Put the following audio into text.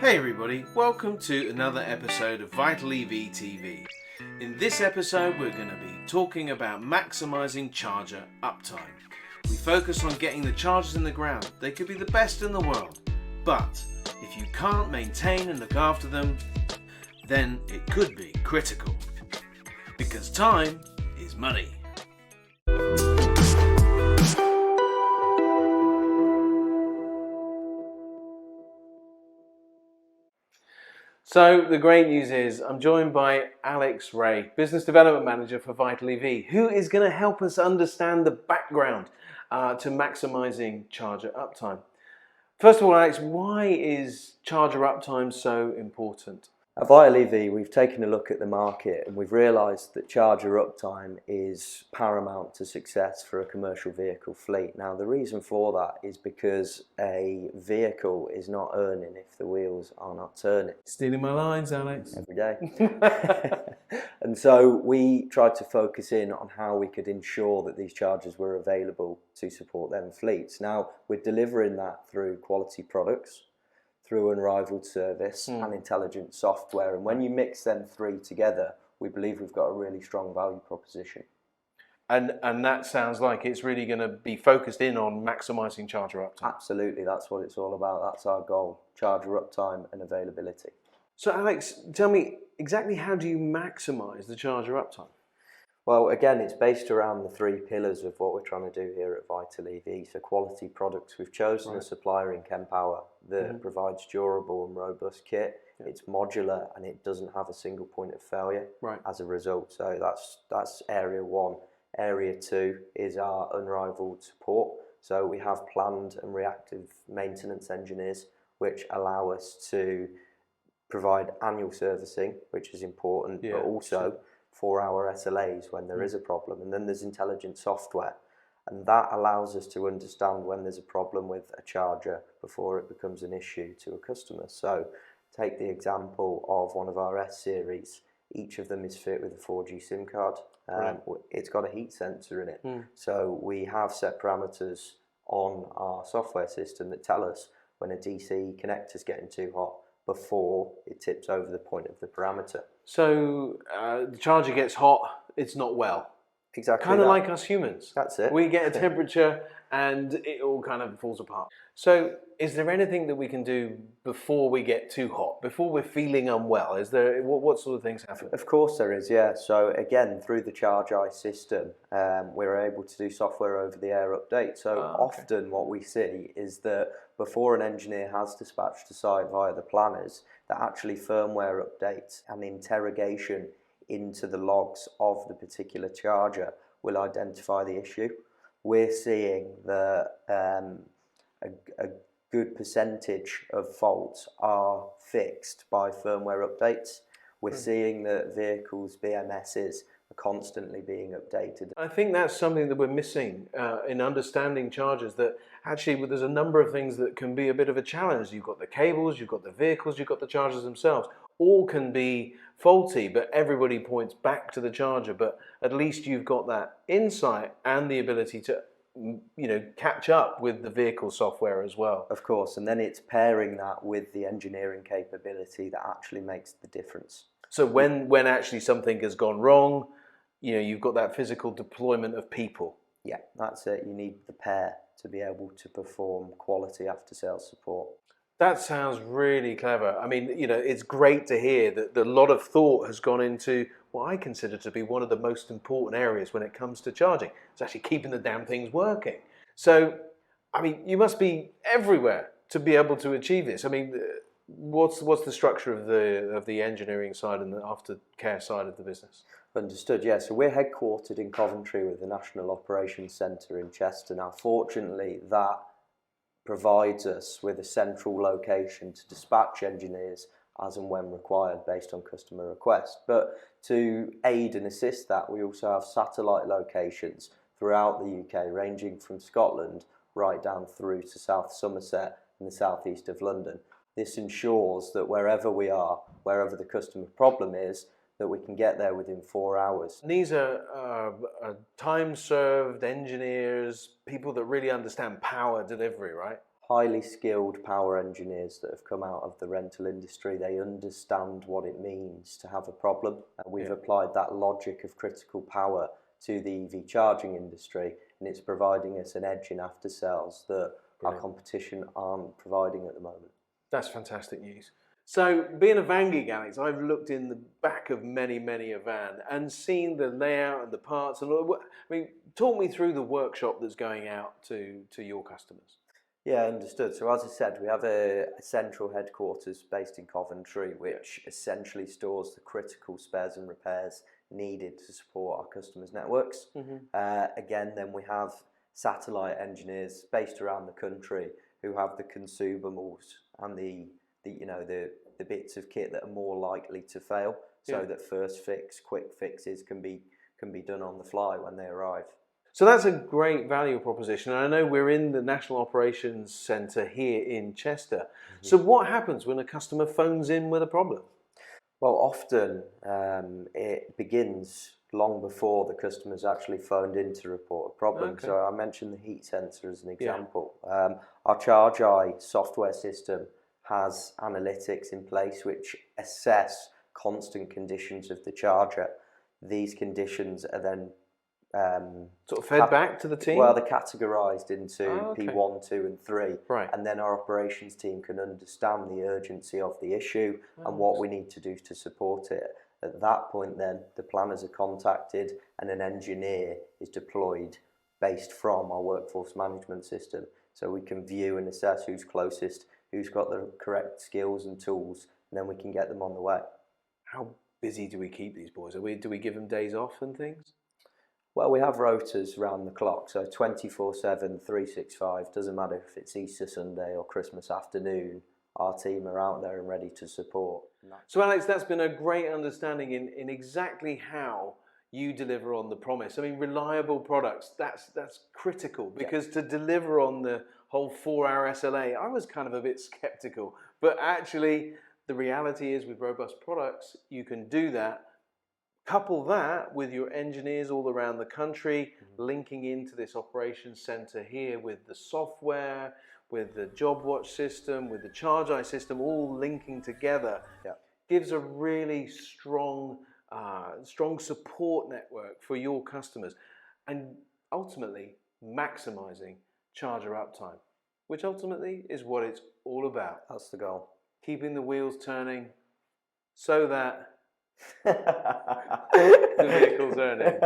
Hey everybody, welcome to another episode of Vital EV TV. In this episode we're going to be talking about maximising charger uptime. We focus on getting the chargers in the ground. They could be the best in the world, but if you can't maintain and look after them, then it could be critical. Because time is money. So the great news is I'm joined by Alex Rae, Business Development Manager for Vital EV, who is going to help us understand the background to maximising charger uptime. First of all, Alex, why is charger uptime so important? At Vital EV, we've taken a look at the market and we've realised that charger uptime is paramount to success for a commercial vehicle fleet. Now, the reason for that is because a vehicle is not earning if the wheels are not turning. Stealing my lines, Alex. Every day. And so we tried to focus in on how we could ensure that these chargers were available to support them fleets. Now, we're delivering that through quality products, through unrivaled service and intelligent software. And when you mix them three together, we believe we've got a really strong value proposition. And that sounds like it's really going to be focused in on maximising charger uptime. Absolutely, that's what it's all about. That's our goal, charger uptime and availability. So Alex, tell me, exactly how do you maximise the charger uptime? Well, again, it's based around the three pillars of what we're trying to do here at Vital EV. So quality products. We've chosen a supplier in Kempower that provides durable and robust kit. Yeah. It's modular and it doesn't have a single point of failure as a result. So that's area one. Area two is our unrivaled support. So we have planned and reactive maintenance engineers which allow us to provide annual servicing, which is important, but also 4-hour SLAs when there is a problem. And then there's intelligent software, and that allows us to understand when there's a problem with a charger before it becomes an issue to a customer. So take the example of one of our S series. Each of them is fit with a 4G SIM card. It's got a heat sensor in it. So we have set parameters on our software system that tell us when a DC connector is getting too hot before it tips over the point of the parameter. So the charger gets hot, it's not well. Exactly. Kind of like us humans. That's it. We get a temperature and it all kind of falls apart. So is there anything that we can do before we get too hot, before we're feeling unwell? Is there, what sort of things happen? Of course there is, yeah. So again, through the Charge Eye system, we're able to do software over the air update. So often what we see is that before an engineer has dispatched to site via the planners, that actually firmware updates and interrogation into the logs of the particular charger will identify the issue. We're seeing that a good percentage of faults are fixed by firmware updates. We're seeing that vehicles' BMSs are constantly being updated. I think that's something that we're missing in understanding chargers, that actually there's a number of things that can be a bit of a challenge. You've got the cables, you've got the vehicles, you've got the chargers themselves. All can be faulty, but everybody points back to the charger. But at least you've got that insight and the ability to catch up with the vehicle software as well. Of course, and then it's pairing that with the engineering capability that actually makes the difference. So when actually something has gone wrong, you've got that physical deployment of people. Yeah, that's it. You need the pair to be able to perform quality after-sales support. That sounds really clever. I mean, it's great to hear that a lot of thought has gone into what I consider to be one of the most important areas when it comes to charging. It's actually keeping the damn things working. So, I mean, you must be everywhere to be able to achieve this. I mean, what's the structure of the engineering side and the aftercare side of the business? Understood, yeah. So we're headquartered in Coventry with the National Operations Centre in Chester. Now, fortunately, that provides us with a central location to dispatch engineers as and when required based on customer request. But to aid and assist that, we also have satellite locations throughout the UK, ranging from Scotland right down through to South Somerset and the southeast of London. This ensures that wherever we are, wherever the customer problem is, that we can get there within 4 hours. These are time-served engineers, people that really understand power delivery, right? highly skilled power engineers that have come out of the rental industry. They understand what it means to have a problem, and we've applied that logic of critical power to the EV charging industry, and it's providing us an edge in aftersales that our competition aren't providing at the moment. That's fantastic news. So, being a van geek, Alex, I've looked in the back of many a van and seen the layout and the parts and all. I mean, talk me through the workshop that's going out to your customers. Yeah, understood. So as I said, we have a central headquarters based in Coventry, which essentially stores the critical spares and repairs needed to support our customers' networks. Again, then we have satellite engineers based around the country who have the consumables and the bits of kit that are more likely to fail, so that first fix, quick fixes can be done on the fly when they arrive. So that's a great value proposition. And I know we're in the National Operations Centre here in Chester. So what happens when a customer phones in with a problem? Well, often it begins long before the customer's actually phoned in to report a problem. Okay. So I mentioned the heat sensor as an example. Our Charge Eye software system has analytics in place which assess constant conditions of the charger. These conditions are then sort of fed back to the team? Well, they're categorised into P1, 2 and 3. Right. And then our operations team can understand the urgency of the issue and what we need to do to support it. At that point then, the planners are contacted and an engineer is deployed based from our workforce management system. So we can view and assess who's closest, who's got the correct skills and tools, and then we can get them on the way. How busy do we keep these boys? Do we give them days off and things? Well, we have rotors round the clock, so 24/7, 365, doesn't matter if it's Easter Sunday or Christmas afternoon, our team are out there and ready to support. So Alex, that's been a great understanding in exactly how you deliver on the promise. I mean, reliable products, that's critical, because to deliver on the whole 4-hour SLA, I was kind of a bit skeptical, but actually the reality is with robust products, you can do that. Couple that with your engineers all around the country, linking into this operations centre here with the software, with the job watch system, with the Charge Eye system, all linking together, gives a really strong support network for your customers, and ultimately maximising charger uptime, which ultimately is what it's all about. That's the goal. Keeping the wheels turning so that the vehicle's earning.